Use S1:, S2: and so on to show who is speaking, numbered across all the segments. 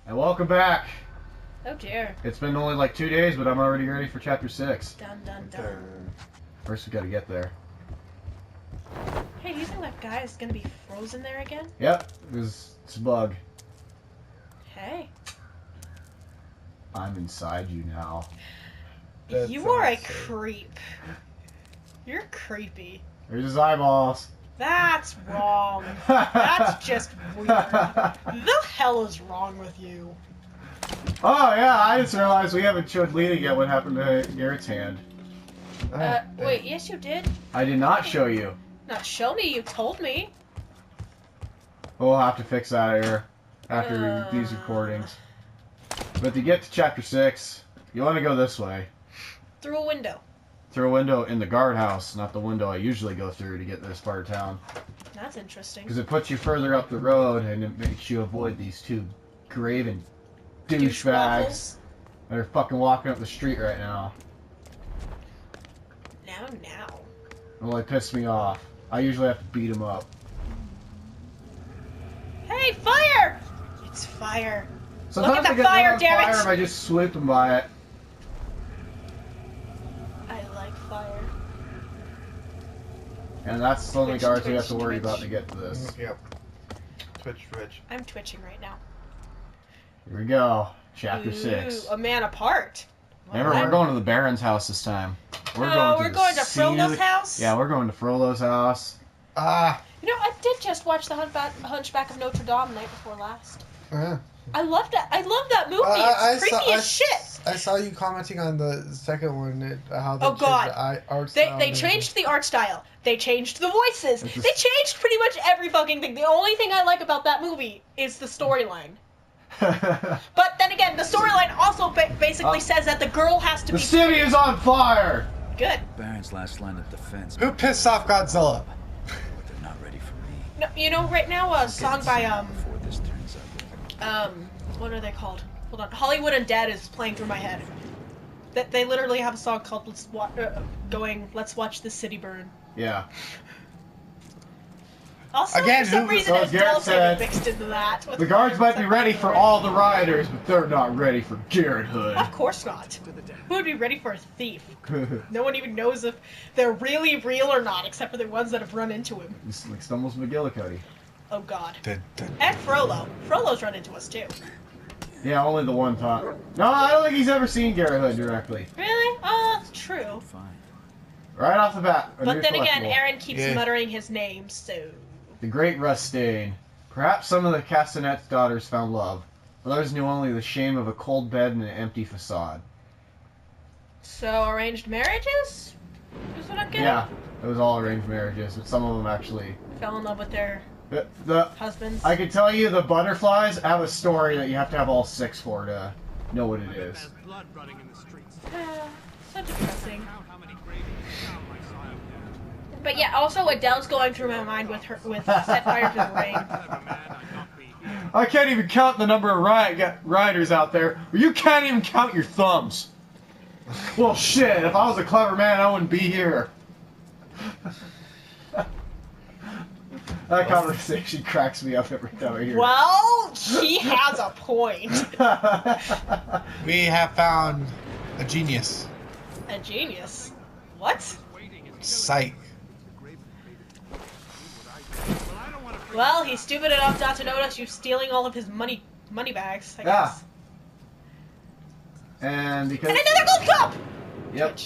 S1: And welcome back.
S2: Oh dear.
S1: It's been only like 2 days, but I'm already ready for chapter 6.
S2: Dun dun dun.
S1: First we gotta get there.
S2: Hey, do you think that guy is gonna be frozen there again?
S1: Yep, it's a bug.
S2: Hey.
S1: I'm inside you now.
S2: You are a creep. You're creepy.
S1: There's his eyeballs.
S2: That's wrong. That's just weird. The hell is wrong with you?
S1: Oh yeah, I just realized we haven't showed Lena yet what happened to Garrett's hand.
S2: Wait, yes you did?
S1: I did not show you.
S2: Not show me, you told me.
S1: We'll have to fix that here after these recordings. But to get to chapter 6, you want to go this way.
S2: Through a window.
S1: Through a window in the guardhouse, not the window I usually go through to get to this part of town.
S2: That's interesting.
S1: Because it puts you further up the road and it makes you avoid these two graven douchebags that are fucking walking up the street right now.
S2: Now.
S1: Well, they piss me off. I usually have to beat them up.
S2: Hey, fire! It's fire.
S1: Sometimes
S2: Look at
S1: I
S2: the
S1: get
S2: fire,
S1: on
S2: damn
S1: fire
S2: it!
S1: if I just swoop them by it.
S2: I like fire.
S1: And that's the only
S2: Twitch,
S1: guards we have
S2: twitch,
S1: to worry
S2: twitch.
S1: about to get to this.
S3: Yep. Twitch.
S2: I'm twitching right now.
S1: Here we go. Chapter 6.
S2: A man apart.
S1: Remember, we're going to the Baron's house this time.
S2: We're
S1: the
S2: going to
S1: scene of
S2: Frolo's house?
S1: Yeah, we're going to Frolo's house.
S2: You know, I did just watch the Hunchback of Notre Dame night before last. I love that. I love that movie. It's creepy as shit.
S3: I saw you commenting on the second one. How they
S2: Oh God!
S3: The art style
S2: They changed the art style. They changed the voices. They changed pretty much every fucking thing. The only thing I like about that movie is the storyline. But then again, the storyline also basically says that the girl has to be.
S1: The city is on fire.
S2: Good.
S4: Baron's last line of defense.
S3: Who pissed off Godzilla?
S4: But they're not ready for me.
S2: No, you know, right now a song by
S4: Before this turns out.
S2: what are they called? Hold on, Hollywood Undead is playing through my head. They literally have a song called "Let's Watch the City Burn."
S1: Yeah.
S2: Also,
S3: Again,
S2: for some
S3: who-
S2: reason,
S1: so
S2: Adele's
S1: Garrett
S2: getting mixed into that.
S1: The guards might be ready for all the rioters, but they're not ready for Garrett Hood.
S2: Of course not. Who would be ready for a thief? No one even knows if they're really real or not, except for the ones that have run into him.
S1: It's like Stumbles McGillicuddy.
S2: Oh God.
S3: Dun.
S2: And Frollo. Frollo's run into us too.
S1: Yeah, only the one time. No, I don't think he's ever seen Garrett Hood directly.
S2: Really? Oh, that's true.
S4: Fine.
S1: Right off the bat. a
S2: But
S1: new
S2: then again,
S1: collectible.
S2: Aaron keeps
S3: Yeah.
S2: muttering his name, so...
S1: The Great Rustain. Perhaps some of the Castanet's daughters found love. Others knew only the shame of a cold bed and an empty facade.
S2: So, arranged marriages? Is what I'm getting?
S1: Yeah, it was all arranged marriages, but some of them actually...
S2: Fell in love with their
S1: The
S2: husbands.
S1: I can tell you the butterflies have a story that you have to have all 6 for to know what it is.
S5: There's blood running in the streets.
S2: So depressing.
S5: Count how many graves I saw out there.
S2: But yeah, also Adele's going through my mind with Set Fire to the Rain.
S5: Clever man, I'd not be here.
S1: I can't even count the number of rioters out there. You can't even count your thumbs. Well, shit, if I was a clever man, I wouldn't be here. That conversation cracks me up every time I hear it.
S2: Well, he has a point.
S3: We have found a genius.
S2: A genius. What?
S3: Psych.
S2: Well, he's stupid enough not to notice you stealing all of his money bags, I
S1: Yeah.
S2: guess.
S1: And because...
S2: And another gold cup!
S1: Yep.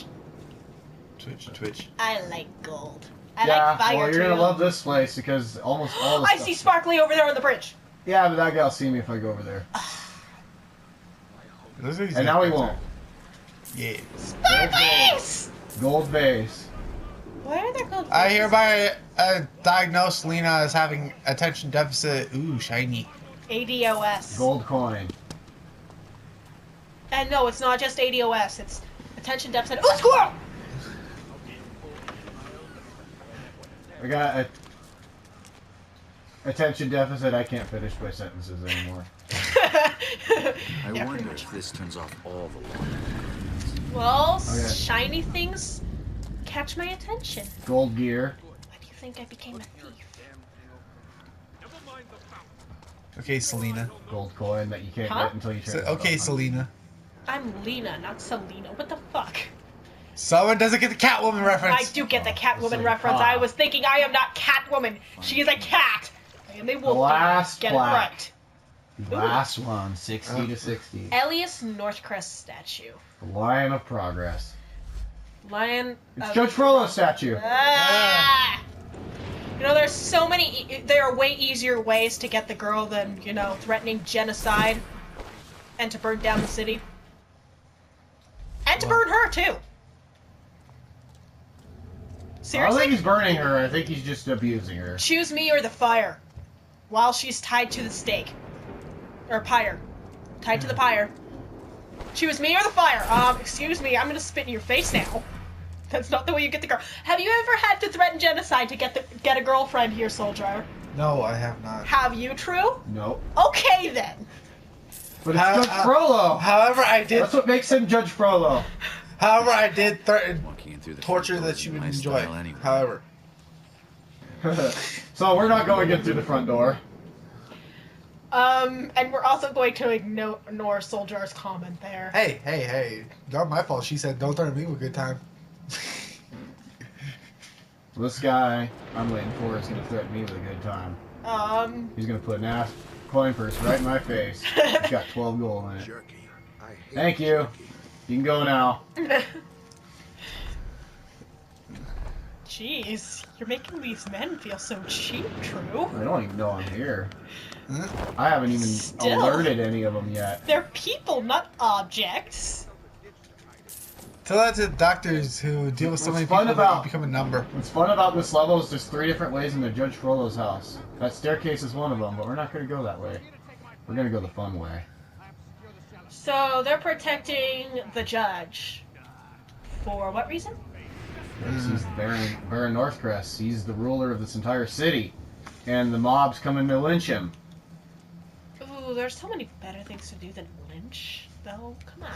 S3: Twitch.
S2: I like gold. I
S1: Yeah,
S2: like fire
S1: well, you're
S2: too.
S1: gonna love this place because almost all the
S2: I
S1: stuff-
S2: see Sparkly over there on the bridge.
S1: Yeah, but that guy'll see me if I go over there. And now he won't.
S3: Yeah.
S2: Sparklies!
S1: Gold vase.
S2: Why are there gold
S3: I
S2: vases?
S3: hereby diagnose Lena as having attention deficit. Ooh, shiny.
S2: ADOS.
S1: Gold coin.
S2: And no, it's not just ADOS. It's attention deficit. Ooh, squirrel!
S1: I got a attention deficit. I can't finish my sentences anymore.
S4: I
S2: Yeah,
S4: wonder
S2: pretty much.
S4: if this turns off all the water.
S2: Well,
S1: Okay.
S2: shiny things catch my attention.
S1: Gold gear.
S2: Why do you think I became a thief?
S5: Never mind the fountain.
S3: Okay, Selena.
S1: Gold coin that you can't
S2: Huh?
S1: get until you turn.
S3: Okay, Selena.
S2: I'm Lena, not Selena. What the fuck?
S3: Someone doesn't get the Catwoman reference.
S2: I do get the
S1: It's
S2: Catwoman
S1: like,
S2: reference. I was thinking I am not Catwoman. She is a cat. I am a wolf.
S1: last
S2: Get
S1: plaque.
S2: it right.
S1: Last one, 60 to 60.
S2: Elias Northcrest statue.
S1: The Lion of Progress.
S2: Lion.
S1: It's Judge Frollo statue.
S2: Ah! You know, there's so many. There are way easier ways to get the girl than, you know, threatening genocide and to burn down the city. And to burn her, too.
S1: I don't
S2: Seriously?
S1: think he's burning her. I think he's just abusing her.
S2: Choose me or the fire while she's tied to the stake. Or pyre. Tied to the pyre. Choose me or the fire. Excuse me, I'm gonna spit in your face now. That's not the way you get the girl. Have you ever had to threaten genocide to get a girlfriend here, Solgar?
S3: No, I have not.
S2: Have you, True?
S1: Nope.
S2: Okay, then.
S1: But it's Judge Frollo.
S3: However, I did.
S1: That's what makes him Judge Frollo.
S3: However, I did threaten
S4: Walking in through the
S3: torture
S4: front door
S3: that you
S4: is
S3: would
S4: my
S3: enjoy.
S4: style anyway.
S3: However,
S1: So we're not going in through the front door.
S2: And we're also going to ignore Soljar's comment there.
S3: hey, not my fault. She said, "Don't threaten me with a good time."
S1: This guy I'm waiting for is going to threaten me with a good time. He's going to put an ass coin purse right in my face. It's got 12 gold in it.
S4: Jerky. I hate
S1: Thank you. You can go now.
S2: Jeez, you're making these men feel so cheap, True.
S1: I don't even know I'm here.
S3: Huh?
S1: I haven't even
S2: Still.
S1: alerted any of them yet.
S2: They're people, not objects.
S3: Tell that to doctors who deal with so
S1: What's
S3: many
S1: fun
S3: people that
S1: about-
S3: you become a number.
S1: What's fun about this level is there's 3 different ways into Judge Frollo's house. That staircase is one of them, but we're not going to go that way. We're going to go the fun way.
S2: So they're protecting the judge. For what reason?
S1: He's Baron Northcrest. He's the ruler of this entire city. And the mob's coming to lynch him.
S2: Ooh, there's so many better things to do than lynch, though. Come on.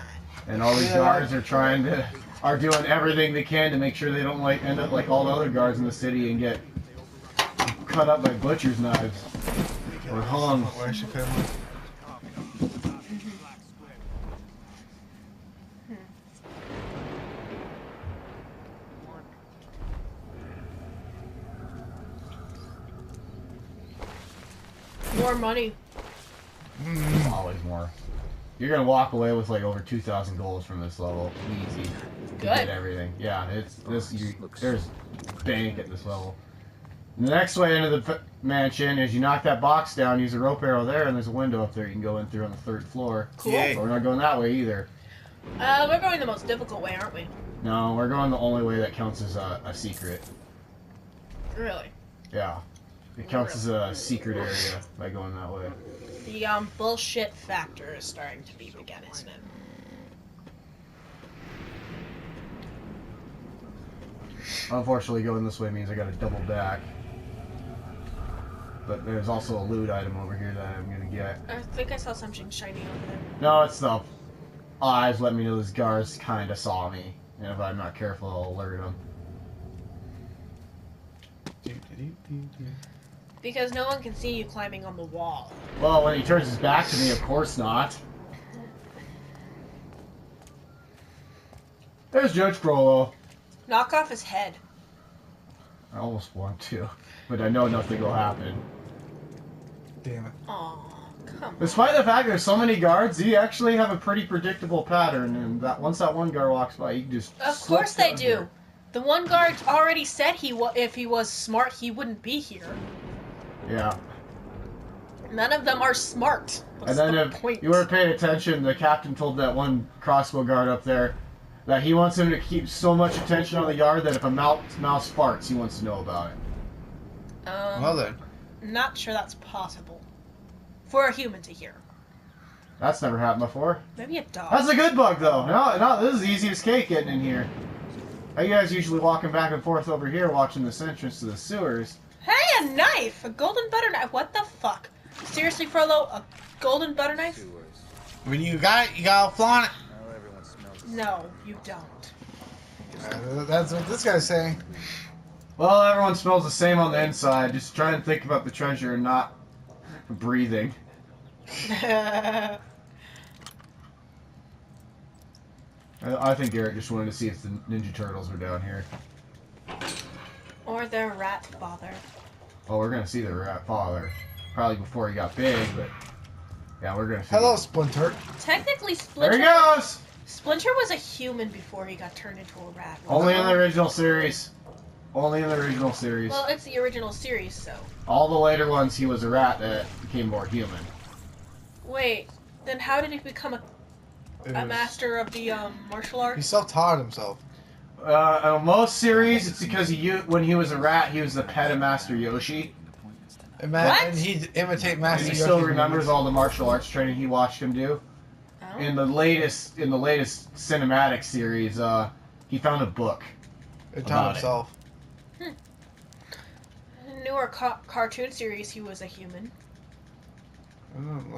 S1: And all these guards are doing everything they can to make sure they don't end up like all the other guards in the city and get cut up by butcher's knives. Or hung.
S3: Where I should put him.
S2: More money.
S1: Always more. You're gonna walk away with like over 2,000 golds from this level, easy. You
S2: Good.
S1: get everything. Yeah, there's bank at this level. The next way into the mansion is you knock that box down, use a rope arrow there, and there's a window up there you can go in through on the 3rd floor.
S2: Cool.
S3: Yay.
S1: But we're not going that way either.
S2: We're going the most difficult way, aren't we?
S1: No, we're going the only way that counts as a secret.
S2: Really?
S1: Yeah. It counts as a secret area by going that way.
S2: The bullshit factor is starting to be again, isn't it?
S1: Unfortunately, going this way means I gotta double back. But there's also a loot item over here that I'm gonna get.
S2: I think I saw something shiny over there.
S1: No, it's the eyes let me know those guards kinda saw me. And if I'm not careful, I'll alert them.
S2: Because no one can see you climbing on the wall.
S1: Well, when he turns his back to me, of course not. There's Judge Frollo.
S2: Knock off his head.
S1: I almost want to, but I know nothing will happen.
S3: Damn it.
S2: Aw, come on.
S1: Despite the fact there's so many guards, you actually have a pretty predictable pattern, and that once that one guard walks by, you can just
S2: Of
S1: slip
S2: course they
S1: down
S2: do.
S1: here.
S2: The one guard already said if he was smart, he wouldn't be here.
S1: Yeah.
S2: None of them are smart. What's
S1: And then
S2: the
S1: if
S2: point?
S1: you were paying attention, the captain told that one crossbow guard up there that he wants him to keep so much attention on the yard that if a mouse farts, he wants to know about it.
S3: Well then.
S2: Not sure that's possible. For a human to hear.
S1: That's never happened before.
S2: Maybe a dog.
S1: That's a good bug, though. No, this is easy as cake getting in here. How you guys usually walking back and forth over here watching this entrance to the sewers?
S2: Hey, a knife! A golden butter knife. What the fuck? Seriously, Frollo? A golden butter knife?
S3: When you got it, you gotta flaunt it.
S4: Now everyone smells.
S2: No, you don't.
S3: That's what this guy's saying.
S1: Well, everyone smells the same on the inside. Just try and think about the treasure and not breathing. I think Garrett just wanted to see if the Ninja Turtles were down here.
S2: Or their rat father.
S1: Oh, we're gonna see the rat father. Probably before he got big, but yeah, we're gonna see.
S3: Hello, Splinter.
S2: Technically,
S1: There
S2: Splinter.
S1: he goes!
S2: Splinter was a human before he got turned into a rat.
S1: Only in the original series. Only in the original series.
S2: Well, it's the original series, so.
S1: All the later ones, he was a rat that became more human.
S2: Wait, then how did he become a master of the martial
S3: He
S2: arts?
S3: self-taught himself.
S1: On most series, it's because when he was a rat, he was the pet of Master Yoshi.
S2: What?
S3: And he'd imitate
S1: And
S3: Master
S1: he
S3: Yoshi.
S1: still remembers all the martial arts training he watched him do.
S2: Oh.
S1: In the latest cinematic series, he found a book.
S3: He
S1: about
S3: taught
S1: it.
S3: himself.
S2: In the newer cartoon series, he was a human.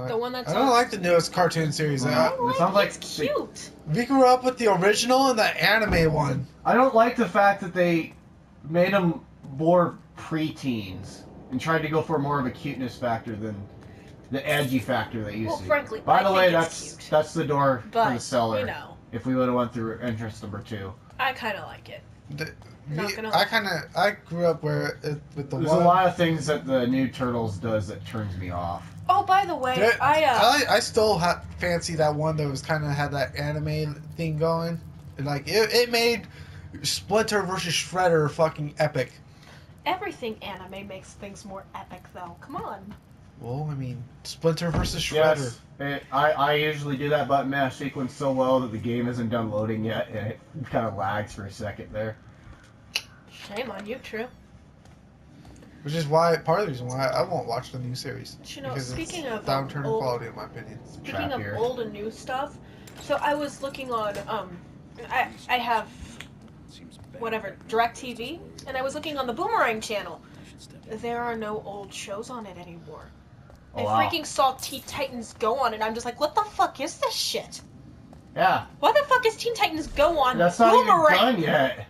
S2: The one that's
S3: I don't like the newest cartoon series.
S1: It sounds like
S2: it's cute.
S3: We grew up with the original and the anime one.
S1: I don't like the fact that they made him more pre-teens and tried to go for more of a cuteness factor than the edgy factor they used
S2: Well,
S1: to.
S2: frankly,
S1: By
S2: I
S1: the way,
S2: think it's cute.
S1: that's the door
S2: But,
S1: for the cellar.
S2: you know.
S1: If we would have went through entrance number 2.
S2: I kind of like it. Not gonna
S3: I grew up with the
S1: There's
S3: one.
S1: a lot of things that the new Turtles does that turns me off.
S2: Oh, by the way,
S3: I still fancy that one that was kind of had that anime thing going. And like it made Splinter versus Shredder fucking epic.
S2: everything anime makes things more epic, though. Come on.
S3: Well, I mean, Splinter versus Shredder.
S1: Yes, I usually do that button mash sequence so well that the game isn't done loading yet, and it kind of lags for a second there.
S2: Shame on you, True.
S3: Which is why part of the reason why I won't watch the new series.
S2: You know,
S3: Because
S2: speaking
S3: it's
S2: of
S3: downturn in
S2: old-
S3: quality, in my opinion.
S2: Speaking of
S1: here.
S2: old and new stuff, so I was looking on, I have, whatever, DirecTV, and I was looking on the Boomerang channel. There are no old shows on it anymore.
S1: Oh,
S2: I
S1: wow.
S2: freaking saw Teen Titans Go on, and I'm just like, what the fuck is this shit?
S1: Yeah,
S2: Why the fuck is Teen Titans Go on
S1: that's not
S2: Boomerang?
S1: even done yet.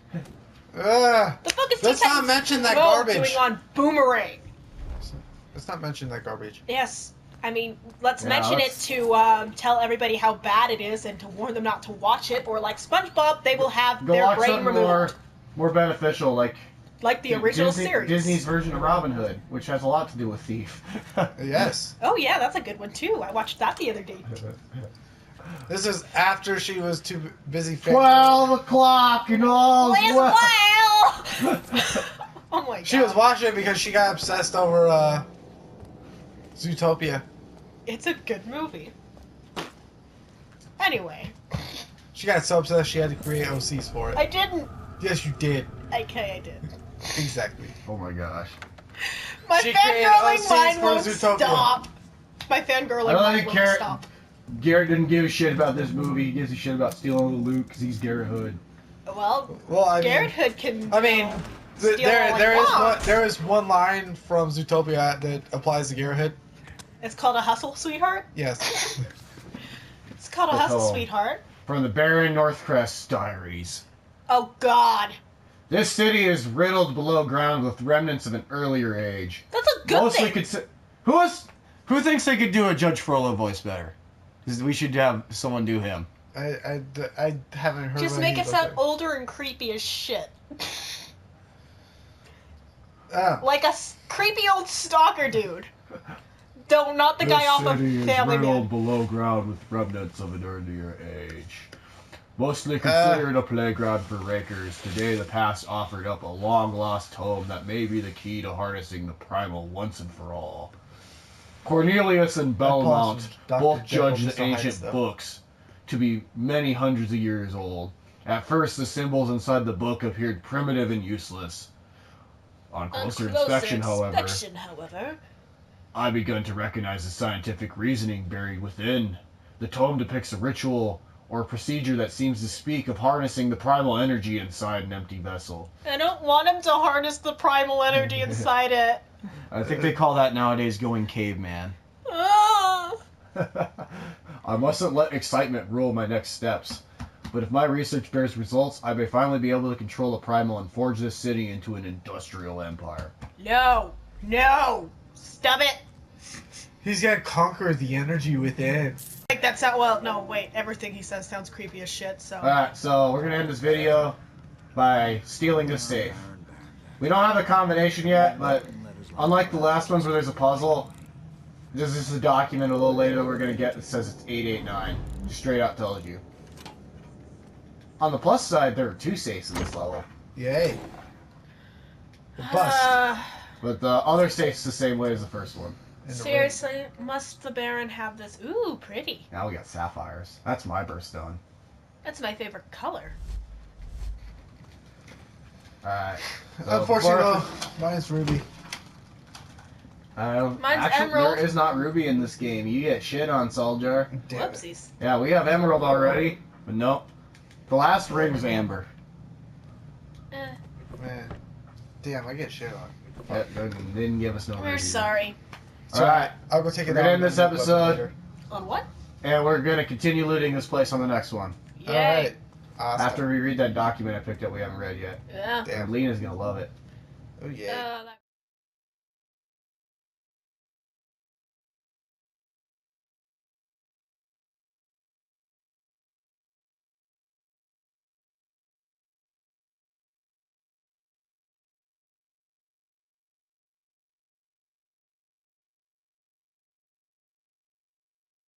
S2: The fuck is
S3: Let's
S2: Teen
S3: not
S2: Titans
S3: mention that
S2: Go
S3: garbage.
S2: doing on Boomerang?
S3: Let's not mention that garbage.
S2: Yes. I mean, let's
S1: Yeah,
S2: mention
S1: let's-
S2: it to tell everybody how bad it is and to warn them not to watch it, or like SpongeBob, they will have
S1: Go
S2: their
S1: watch
S2: brain
S1: something
S2: removed.
S1: more beneficial, like
S2: Like the original series.
S1: Disney's version of Robin Hood, which has a lot to do with Thief.
S3: Yes.
S2: Oh yeah, that's a good one too. I watched that the other day.
S3: This is after she was too busy.
S1: 12 o'clock and all
S2: As
S1: well.
S2: Oh my god.
S3: She was watching it because she got obsessed over Zootopia.
S2: It's a good movie. Anyway,
S3: She got so obsessed she had to create OCs for it.
S2: I didn't.
S3: Yes, you did.
S2: Okay, I did.
S3: Exactly.
S1: Oh my gosh.
S2: My
S3: She created
S2: fangirling
S3: OCs
S2: mind
S3: for
S2: won't
S3: Zootopia.
S2: stop. My
S1: I
S2: fangirling
S1: don't
S2: mind
S1: think
S2: won't stop.
S1: Garrett didn't give a shit about this movie. He gives a shit about stealing the loot because he's Garrett Hood.
S2: Well,
S3: Well, I
S2: Garrett
S3: mean,
S2: Hood can.
S3: I mean,
S2: steal all he
S3: there is
S2: wants.
S3: there is one line from Zootopia that applies to Garrett Hood.
S2: It's called a hustle, sweetheart.
S3: Yes.
S2: It's called a
S1: It's
S2: hustle,
S1: all-
S2: sweetheart.
S1: From the Baron Northcrest Diaries.
S2: Oh God,
S1: This city is riddled below ground with remnants of an earlier age.
S2: that's a good thing.
S1: Who thinks they could do a Judge Frollo voice better? 'Cause we should have someone do him.
S3: I haven't heard.
S2: Just
S3: what
S2: make
S3: he
S2: it
S3: looked
S2: sound
S3: like.
S2: older and creepy as shit.
S3: Ah.
S2: Like a creepy old stalker dude. Though not the guy off of Family Man.
S1: below ground with remnants of an earlier age. Mostly considered a playground for rakers, today the past offered up a long-lost tome that may be the key to harnessing the primal once and for all. Cornelius and Belmont
S3: pause from Dr.
S1: both
S3: Jekyll
S1: judged
S3: Mr.
S1: the
S3: Hyde
S1: ancient
S3: stuff.
S1: books to be many hundreds of years old. At first, the symbols inside the book appeared primitive and useless. On closer inspection, however, I begun to recognize the scientific reasoning buried within. The tome depicts a ritual or procedure that seems to speak of harnessing the primal energy inside an empty vessel.
S2: I don't want him to harness the primal energy inside it.
S1: I think they call that nowadays going caveman.
S2: Ah.
S1: I mustn't let excitement rule my next steps. But if my research bears results, I may finally be able to control the primal and forge this city into an industrial empire.
S2: No. No. Stop it.
S3: He's got to conquer the energy within.
S2: Like that sound. Well, no, wait. Everything he says sounds creepy as shit. So.
S1: Alright, so we're gonna end this video by stealing this safe. We don't have a combination yet, but unlike the last ones where there's a puzzle, this is a document a little later that we're gonna get that says it's 889. Straight up tells you. On the plus side, there are 2 safes in this level.
S3: Yay. The bust.
S1: But the other safe's the same way as the first one.
S3: And the
S2: Seriously, must the Baron have this? Ooh, pretty.
S1: Now we got sapphires. That's my birthstone.
S2: That's my favorite color.
S1: Alright.
S3: ring. Unfortunately, though, mine's ruby.
S2: Mine's
S1: actually,
S2: emerald.
S1: there is not ruby in this game. You get shit on Solgar.
S3: Damn it.
S2: Whoopsies.
S1: Yeah, we have emerald already, but nope. The last ring's amber.
S3: Man. Damn, I get shit on.
S1: Yeah, they didn't give us no
S2: We're
S1: ruby.
S2: sorry.
S1: Alright,
S3: I'll go take it
S1: we're gonna
S3: down
S1: end this
S3: and look
S1: episode.
S3: later.
S2: On what?
S1: and we're gonna continue looting this place on the next one.
S2: Yay.
S3: Alright. Awesome.
S1: After we read that document I picked up we haven't read yet.
S2: Yeah.
S3: Damn.
S1: And Lena's gonna love it.
S3: Oh yeah.
S2: That-